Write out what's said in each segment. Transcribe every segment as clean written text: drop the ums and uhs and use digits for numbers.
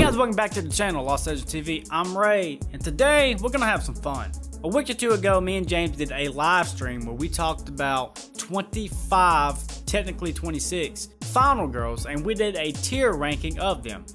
Guys, welcome back to the channel, Lost Legend TV. I'm Ray, and today we're gonna have some fun. A week or two ago, me and James did a live stream where we talked about 25, technically 26, final girls, and we did a tier ranking of them.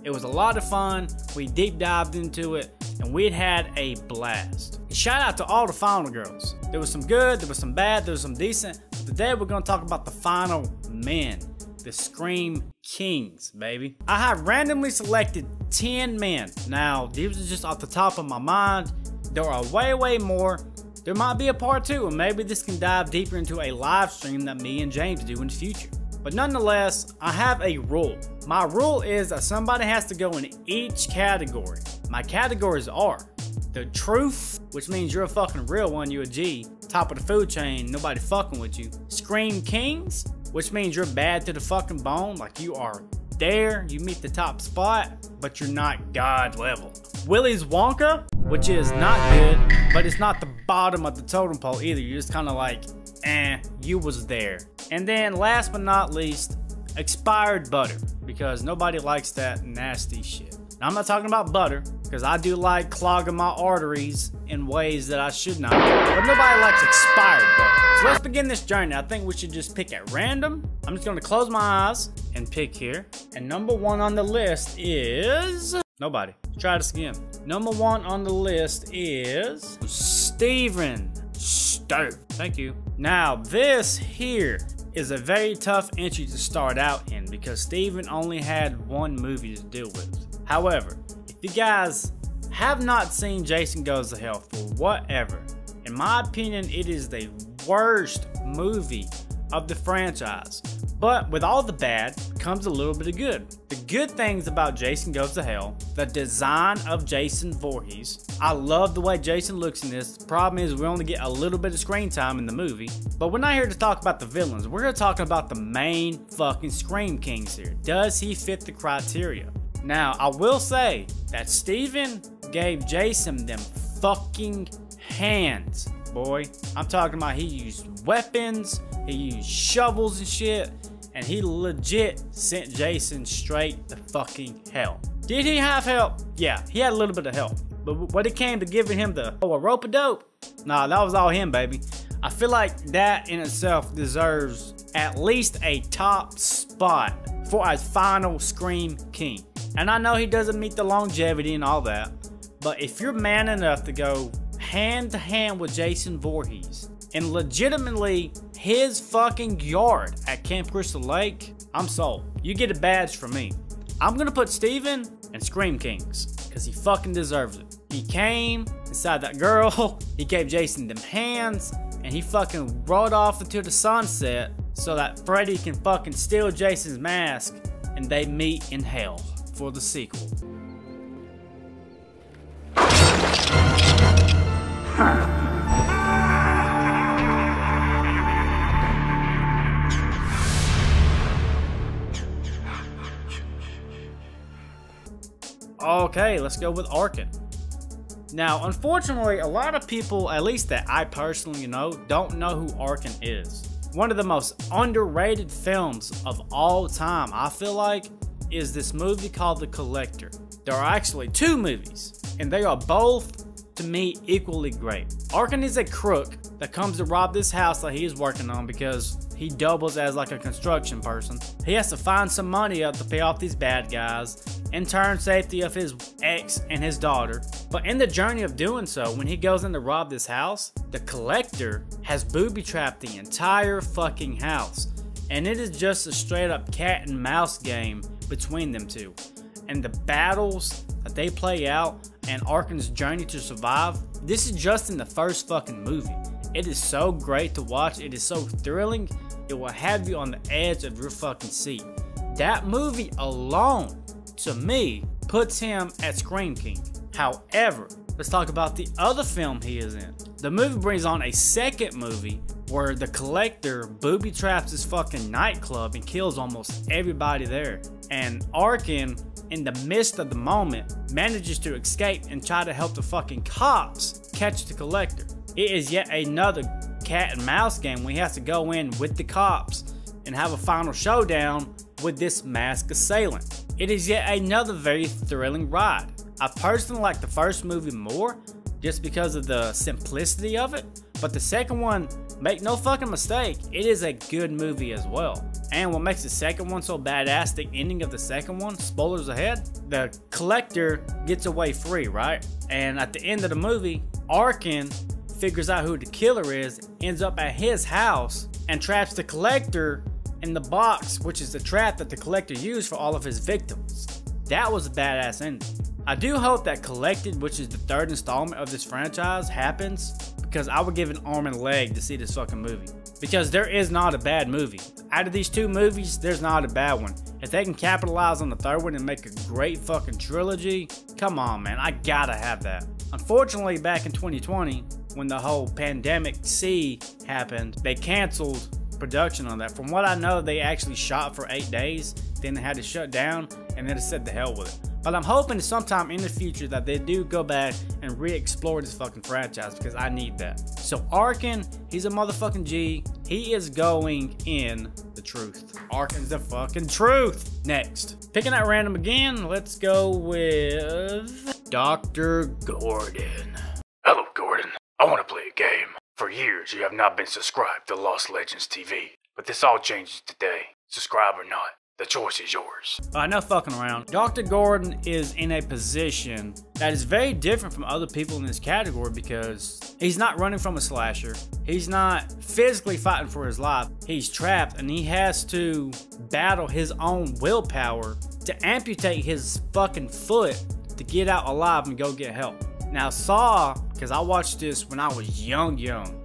It was a lot of fun. We deep dived into it, and we had a blast. Shout out to all the final girls. There was some good, there was some bad, there was some decent. But today we're gonna talk about the final men. The Scream Kings, baby. I have randomly selected 10 men. Now, these are just off the top of my mind. There are way more. There might be a part 2, and maybe this can dive deeper into a live stream that me and James do in the future. But nonetheless, I have a rule. My rule is that somebody has to go in each category. My categories are the truth, which means you're a fucking real one, you a G. Top of the food chain, nobody fucking with you. Scream Kings, which means you're bad to the fucking bone, like you are there, you meet the top spot, but you're not God level. Willy's Wonka, which is not good, but it's not the bottom of the totem pole either. You're just kind of like, you was there. And then last but not least, expired butter, because nobody likes that nasty shit. Now, I'm not talking about butter, because I do like clogging my arteries in ways that I should not, but nobody likes expired butter. So let's begin this journey. I think we should just pick at random. I'm just gonna close my eyes and pick here. And number 1 on the list is nobody. Try this again. Number 1 on the list is Steven Stowe. Thank you. Now this here is a very tough entry to start out in because Steven only had one movie to deal with. However, if you guys have not seen Jason Goes to Hell for whatever, in my opinion, it is the worst movie of the franchise. But with all the bad comes a little bit of good. The good things about Jason Goes to Hell, the design of Jason Voorhees. I love the way Jason looks in this. The problem is we only get a little bit of screen time in the movie. But we're not here to talk about the villains. We're here talking about the main fucking Scream Kings here. Does he fit the criteria? Now, I will say that Steven gave Jason them fucking hands, boy. I'm talking about he used weapons, he used shovels and shit, and he legit sent Jason straight to fucking hell. Did he have help? Yeah, he had a little bit of help. But when it came to giving him the a rope-a-dope, nah, that was all him, baby. I feel like that in itself deserves at least a top spot for a final Scream King. And I know he doesn't meet the longevity and all that, but if you're man enough to go hand to hand with Jason Voorhees and legitimately his fucking yard at Camp Crystal Lake, I'm sold. You get a badge from me. I'm gonna put Steven and Scream Kings because he fucking deserves it. He came inside that girl, he gave Jason them hands, and he fucking rode off into the sunset so that Freddy can fucking steal Jason's mask and they meet in hell for the sequel. Okay, let's go with Arkin. Now, unfortunately, a lot of people, at least that I personally know, don't know who Arkin is. One of the most underrated films of all time, I feel like, is this movie called The Collector. There are actually 2 movies, and they are both, to me, equally great. Arkin is a crook that comes to rob this house that he is working on because he doubles as like a construction person. He has to find some money up to pay off these bad guys and turn safety of his ex and his daughter. But in the journey of doing so, when he goes in to rob this house, the Collector has booby-trapped the entire fucking house. And it is just a straight up cat and mouse game between them two. And the battles that they play out and Arkin's journey to survive, this is just in the first fucking movie. It is so great to watch. It is so thrilling. It will have you on the edge of your fucking seat. That movie alone, to me, puts him at Scream King. However, let's talk about the other film he is in. The movie brings on a second movie where the Collector booby traps his fucking nightclub and kills almost everybody there. And Arkin, in the midst of the moment, manages to escape and try to help the fucking cops catch the Collector. It is yet another cat and mouse game where he has to go in with the cops and have a final showdown with this masked assailant. It is yet another very thrilling ride. I personally like the first movie more, just because of the simplicity of it, but the second one, make no fucking mistake, it is a good movie as well. And what makes the second one so badass, the ending of the second one, spoilers ahead, the collector gets away free, right? And at the end of the movie, Arkin figures out who the killer is, ends up at his house, and traps the collector in the box, which is the trap that the collector used for all of his victims. That was a badass ending. I do hope that Collected, which is the third installment of this franchise, happens, because I would give an arm and a leg to see this fucking movie. Because there is not a bad movie. Out of these two movies, there's not a bad one. If they can capitalize on the third one and make a great fucking trilogy, come on man, I gotta have that. Unfortunately, back in 2020, when the whole pandemic C happened, they canceled production on that. From what I know, they actually shot for 8 days, then they had to shut down, and then it said the hell with it. But I'm hoping sometime in the future that they do go back and re-explore this fucking franchise, because I need that. So Arkin, he's a motherfucking G. He is going in the truth. Arkin's the fucking truth. Next, picking at random again, let's go with Dr. Gordon. Hello, Gordon. I want to play a game. For years, you have not been subscribed to Lost Legends TV, but this all changes today. Subscribe or not, the choice is yours. No fucking around. Dr. Gordon is in a position that is very different from other people in this category, because he's not running from a slasher. He's not physically fighting for his life. He's trapped, and he has to battle his own willpower to amputate his fucking foot to get out alive and go get help. Now Saw, because I watched this when I was young,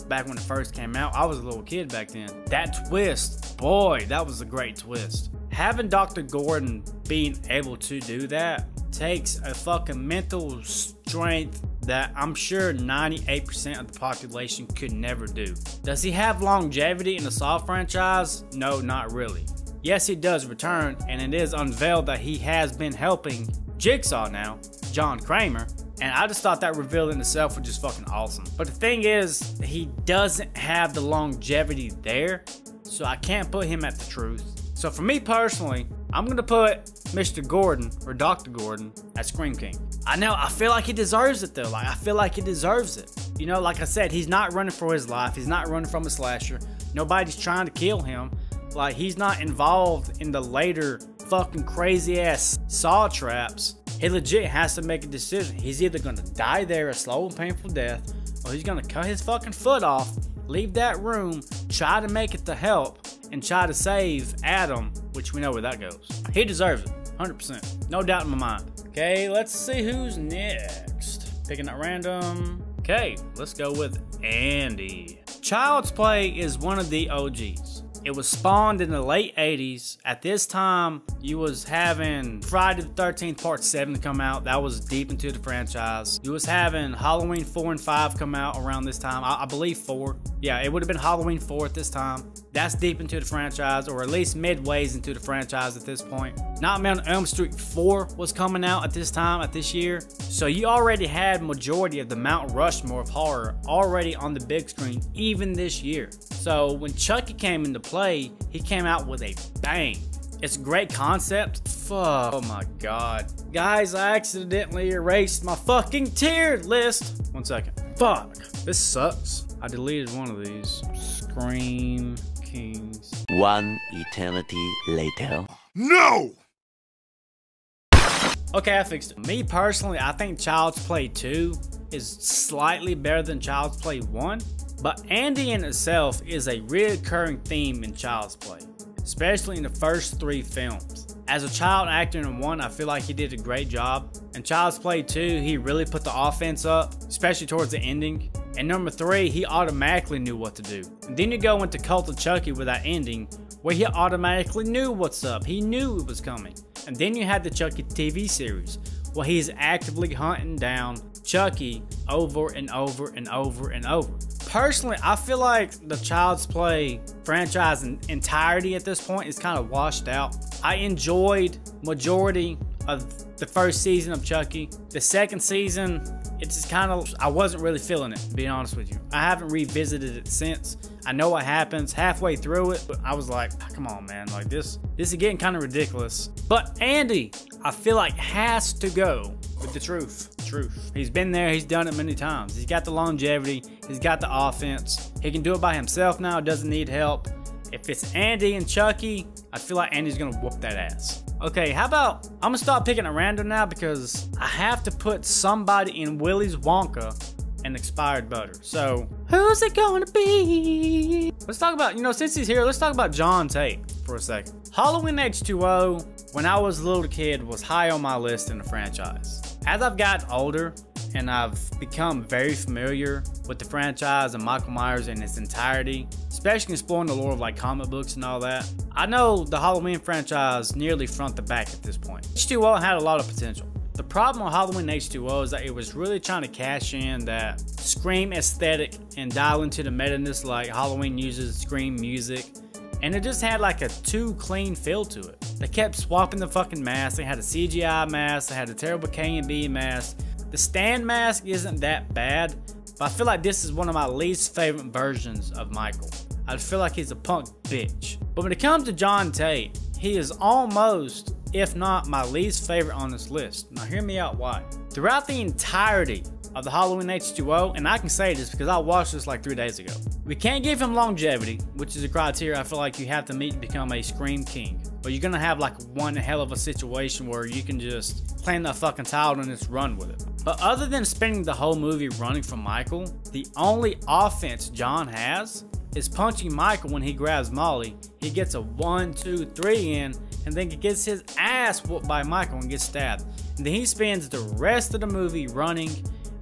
back when it first came out. I was a little kid back then. That twist, boy, that was a great twist. Having Dr. Gordon being able to do that takes a fucking mental strength that I'm sure 98% of the population could never do. Does he have longevity in the Saw franchise? No, not really. Yes, he does return, and it is unveiled that he has been helping Jigsaw now, John Kramer, and I just thought that reveal in itself was just fucking awesome. But the thing is, he doesn't have the longevity there, so I can't put him at the truth. So for me personally, I'm gonna put Mr. Gordon, or Dr. Gordon, at Scream King. I know, I feel like he deserves it though. Like, I feel like he deserves it. You know, like I said, he's not running for his life. He's not running from a slasher. Nobody's trying to kill him. Like, he's not involved in the later fucking crazy ass Saw traps. He legit has to make a decision. He's either gonna die there a slow and painful death, or he's gonna cut his fucking foot off, leave that room, try to make it to help, and try to save Adam, which we know where that goes. He deserves it, 100%. No doubt in my mind. Okay, let's see who's next. Picking at random. Okay, let's go with Andy. Child's Play is one of the OGs. It was spawned in the late 80s. At this time, you was having Friday the 13th Part 7 come out. That was deep into the franchise. You was having Halloween 4 and 5 come out around this time. I believe 4. Yeah, it would have been Halloween 4 at this time. That's deep into the franchise, or at least midways into the franchise at this point. Nightmare on Elm Street 4 was coming out at this time, at this year. So you already had majority of the Mount Rushmore of horror already on the big screen, even this year. So when Chucky came into play, he came out with a bang. It's a great concept. Fuck. Oh my god. Guys, I accidentally erased my fucking tier list. 1 second. Fuck. This sucks. I deleted one of these. Scream Kings. One eternity later. No! Okay, I fixed it. Me personally, I think Child's Play 2 is slightly better than Child's Play 1. But Andy in itself is a recurring theme in Child's Play, especially in the first 3 films. As a child actor in 1, I feel like he did a great job. In Child's Play 2, he really put the offense up, especially towards the ending. And number 3, he automatically knew what to do. And then you go into Cult of Chucky with that ending, where he automatically knew what's up. He knew it was coming. And then you had the Chucky TV series, where he's actively hunting down Chucky over and over and over and over. Personally, I feel like the Child's Play franchise in entirety at this point is kind of washed out. I enjoyed majority of the first season of Chucky. The second season, it's just kind of, I wasn't really feeling it, to be honest with you. I haven't revisited it since. I know what happens halfway through it, but I was like, come on, man, like this is getting kind of ridiculous. But Andy, I feel like has to go with the truth. He's been there, he's done it many times. He's got the longevity, he's got the offense. He can do it by himself now, doesn't need help. If it's Andy and Chucky, I feel like Andy's gonna whoop that ass. Okay, how about, I'm gonna start picking at random now because I have to put somebody in Willy's Wonka and expired butter. So, who's it gonna be? Let's talk about, since he's here, let's talk about John Tate for a second. Halloween H2O, when I was a little kid, was high on my list in the franchise. As I've gotten older and I've become very familiar with the franchise and Michael Myers in its entirety, especially exploring the lore of like comic books and all that, I know the Halloween franchise nearly front to back at this point. H2O had a lot of potential. The problem with Halloween H2O is that it was really trying to cash in that Scream aesthetic and dial into the meta-ness like Halloween uses Scream music. And it just had like a too clean feel to it. They kept swapping the fucking masks. They had a CGI mask. They had a terrible K&B mask. The stand mask isn't that bad, but I feel like this is one of my least favorite versions of Michael. I feel like he's a punk bitch. But when it comes to John Tate, he is almost, if not my least favorite on this list. Now hear me out why. Throughout the entirety of the Halloween H2O, and I can say this because I watched this like 3 days ago, we can't give him longevity, which is a criteria I feel like you have to meet to become a Scream King. But you're gonna have like one hell of a situation where you can just plant that fucking tile and just run with it. But other than spending the whole movie running from Michael, the only offense John has is punching Michael when he grabs Molly. He gets a 1, 2, 3 in, and then gets his ass whooped by Michael and gets stabbed. And then he spends the rest of the movie running.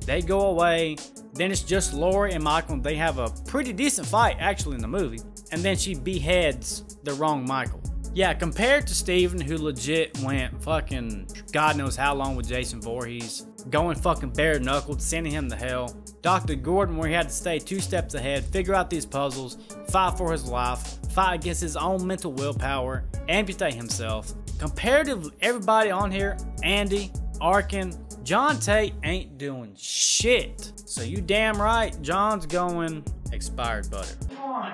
They go away. Then it's just Laurie and Michael, and they have a pretty decent fight actually in the movie. And then she beheads the wrong Michael. Yeah, compared to Steven, who legit went fucking God knows how long with Jason Voorhees, going fucking bare knuckled, sending him to hell. Dr. Gordon, where he had to stay 2 steps ahead, figure out these puzzles, fight for his life, fight against his own mental willpower, amputate himself. Compared to everybody on here, Andy, Arkin, John Tate ain't doing shit. So you damn right, John's going expired butter. Come on.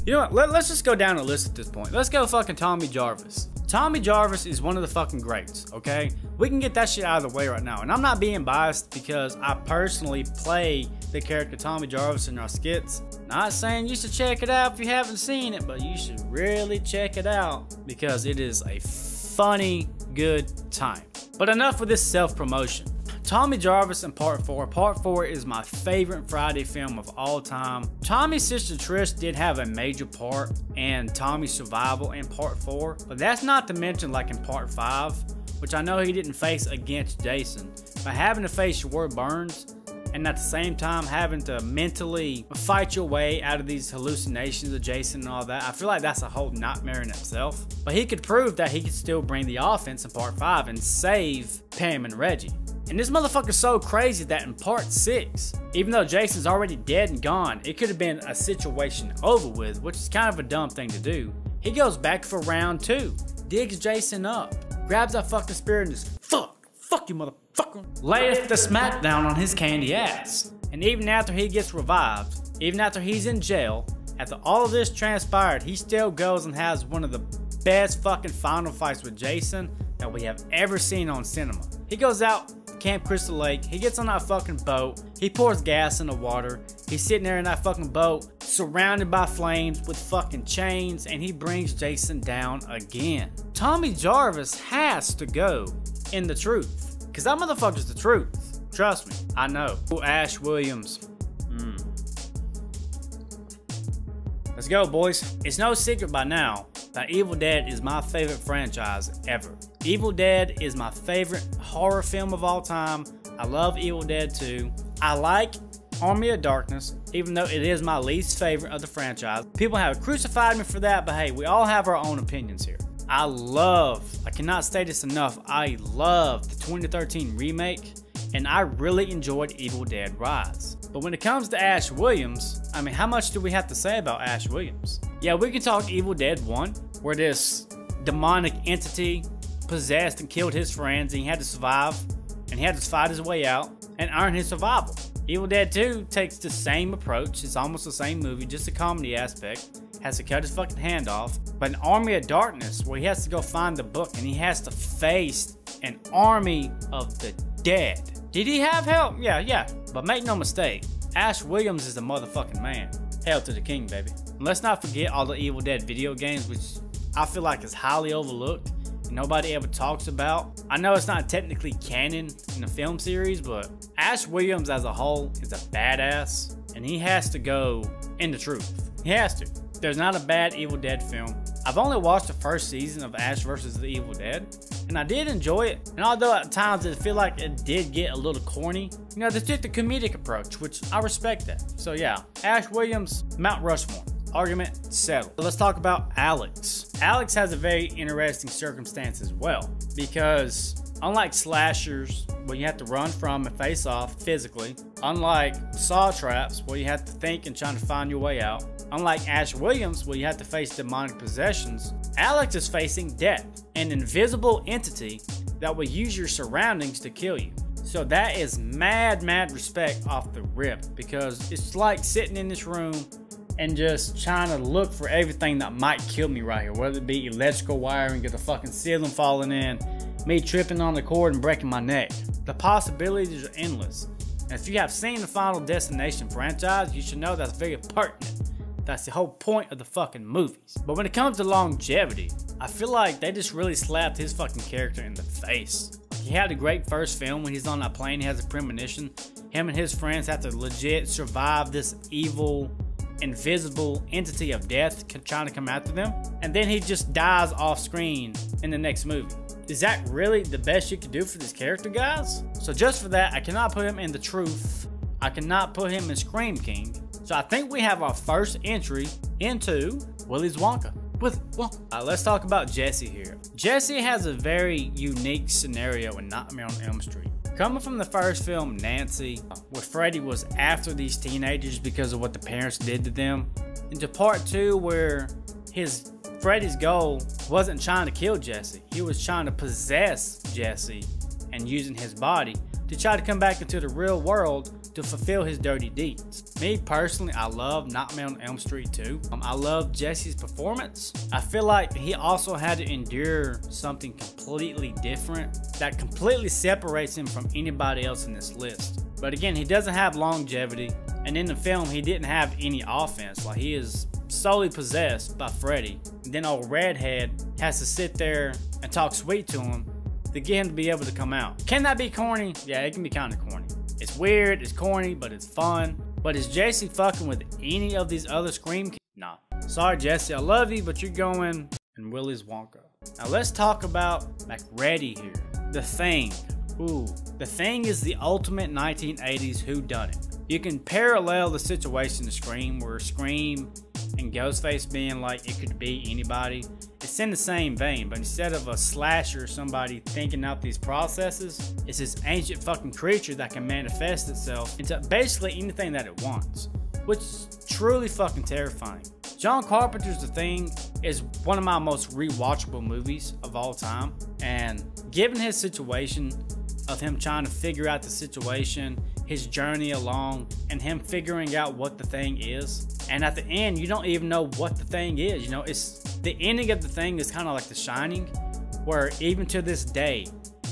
You know what, let's just go down the list at this point. Let's go fucking Tommy Jarvis. Tommy Jarvis is one of the fucking greats, okay? We can get that shit out of the way right now. And I'm not being biased because I personally play the character Tommy Jarvis in our skits. Not saying you should check it out if you haven't seen it, but you should really check it out because it is a funny, good time. But enough with this self-promotion. Tommy Jarvis in Part 4. Part 4 is my favorite Friday film of all time. Tommy's sister Trish did have a major part in Tommy's survival in Part 4, but that's not to mention like in Part 5, which I know he didn't face against Jason, but having to face Ward Burns and at the same time having to mentally fight your way out of these hallucinations of Jason and all that, I feel like that's a whole nightmare in itself. But he could prove that he could still bring the offense in Part 5 and save Pam and Reggie. And this motherfucker's so crazy that in Part 6, even though Jason's already dead and gone, it could have been a situation over with, which is kind of a dumb thing to do. He goes back for round 2, digs Jason up, grabs that fucking spear and just fuck you motherfucker, layeth the smackdown on his candy ass. And even after he gets revived, even after he's in jail, after all of this transpired, he still goes and has one of the best fucking final fights with Jason that we have ever seen on cinema. He goes out Camp Crystal Lake, he gets on that fucking boat, he pours gas in the water, he's sitting there in that fucking boat, surrounded by flames with fucking chains, and he brings Jason down again. Tommy Jarvis has to go in the truth, because that motherfucker's the truth. Trust me, I know. Ash Williams. Let's go, boys. It's no secret by now that Evil Dead is my favorite franchise ever. Evil Dead is my favorite horror film of all time. I love Evil Dead 2. I like Army of Darkness, even though it is my least favorite of the franchise. People have crucified me for that, but hey, we all have our own opinions here. I cannot state this enough, I love the 2013 remake, and I really enjoyed Evil Dead Rise. But when it comes to Ash Williams, I mean, how much do we have to say about Ash Williams? Yeah, we can talk Evil Dead 1, where this demonic entity possessed and killed his friends, and he had to survive, and he had to fight his way out and earn his survival. Evil Dead 2 takes the same approach. It's almost the same movie, just a comedy aspect. Has to cut his fucking hand off. But an Army of Darkness, where he has to go find the book and he has to face an army of the dead. Did he have help? Yeah. But make no mistake, Ash Williams is a motherfucking man. Hail to the king, baby. And let's not forget all the Evil Dead video games, which I feel like is highly overlooked. Nobody ever talks about. I know it's not technically canon in the film series, but Ash Williams as a whole is a badass, and he has to go in the truth. He has to. There's not a bad Evil Dead film. I've only watched the first season of Ash vs. the Evil Dead, and I did enjoy it. And although at times I feel like it did get a little corny, you know, they took the comedic approach, which I respect that. So yeah, Ash Williams, Mount Rushmore. Argument settled. Let's talk about Alex. Alex has a very interesting circumstance as well, because unlike slashers, where you have to run from and face off physically, unlike saw traps, where you have to think and try to find your way out, unlike Ash Williams, where you have to face demonic possessions, Alex is facing death, an invisible entity that will use your surroundings to kill you. So that is mad respect off the rip, because it's like sitting in this room and just trying to look for everything that might kill me right here, whether it be electrical wiring, get the fucking ceiling falling in, me tripping on the cord and breaking my neck. The possibilities are endless. And if you have seen the Final Destination franchise, you should know that's very pertinent. That's the whole point of the fucking movies. But when it comes to longevity, I feel like they just really slapped his fucking character in the face. He had a great first film when he's on that plane, he has a premonition. Him and his friends have to legit survive this evil, invisible entity of death trying to come after them, and then he just dies off screen in the next movie. Is that really the best you could do for this character, guys? So just for that, I cannot put him in The Truth. I cannot put him in Scream King. So I think we have our first entry into Willy's Wonka. Let's talk about Jesse here. Jesse has a very unique scenario in Nightmare on Elm Street. Coming from the first film, Nancy, where Freddy was after these teenagers because of what the parents did to them, into part 2 where Freddy's goal wasn't trying to kill Jesse. He was trying to possess Jesse and using his body to try to come back into the real world to fulfill his dirty deeds. Me personally, I love Nightmare on Elm Street 2. I love Jesse's performance. I feel like he also had to endure something completely different that completely separates him from anybody else in this list. But again, he doesn't have longevity, and in the film, he didn't have any offense. Like, he is solely possessed by Freddy. And then old Redhead has to sit there and talk sweet to him to get him to be able to come out. Can that be corny? Yeah, it can be kind of corny. It's weird, it's corny, but it's fun. But is Jesse fucking with any of these other Scream kids? Nah. Sorry, Jesse, I love you, but you're going in Willy's Wonka. Now let's talk about McReady here. The Thing. Ooh. The Thing is the ultimate 1980s whodunit. You can parallel the situation to Scream, where Scream and Ghostface being like it could be anybody. It's in the same vein, but instead of a slasher or somebody thinking out these processes, it's this ancient fucking creature that can manifest itself into basically anything that it wants, which is truly fucking terrifying. John Carpenter's The Thing is one of my most rewatchable movies of all time, and given his situation of him trying to figure out the situation, his journey along, and him figuring out what the thing is, and at the end you don't even know what the thing is. You know, it's the ending of The Thing is kind of like The Shining, where even to this day,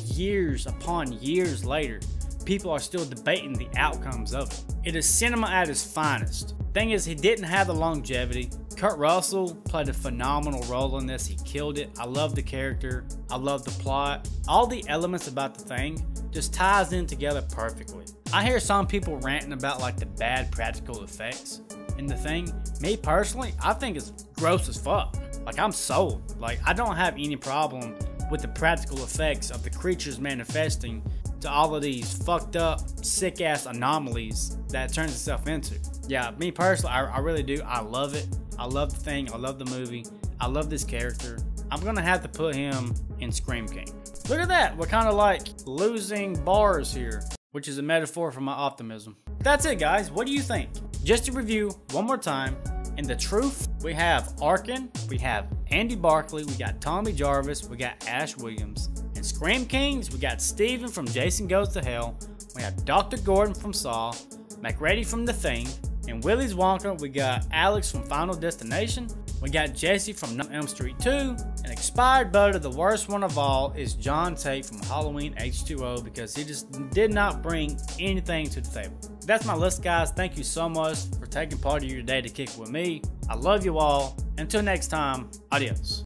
years upon years later, people are still debating the outcomes of it. It is cinema at its finest. Thing is, he didn't have the longevity. Kurt Russell played a phenomenal role in this. He killed it. I love the character. I love the plot. All the elements about The Thing just ties in together perfectly. I hear some people ranting about like the bad practical effects in The Thing. Me personally, I think it's gross as fuck. Like, I'm sold. Like, I don't have any problem with the practical effects of the creatures manifesting to all of these fucked up, sick ass anomalies that it turns itself into. Yeah, me personally, I really do. I love it. I love The Thing. I love the movie. I love this character. I'm gonna have to put him in Scream King. Look at that. We're kind of like losing bars here, which is a metaphor for my optimism. That's it, guys. What do you think? Just to review one more time, in The Truth, we have Arkin, we have Andy Barkley, we got Tommy Jarvis, we got Ash Williams. And Scream Kings, we got Steven from Jason Goes to Hell, we got Dr. Gordon from Saw, McReady from The Thing, and Willy's Wonka, we got Alex from Final Destination, we got Jesse from Elm Street 2, and expired butter, the worst one of all, is John Tate from Halloween H2O because he just did not bring anything to the table. That's my list, guys. Thank you so much for taking part of your day to kick with me. I love you all. Until next time, adios.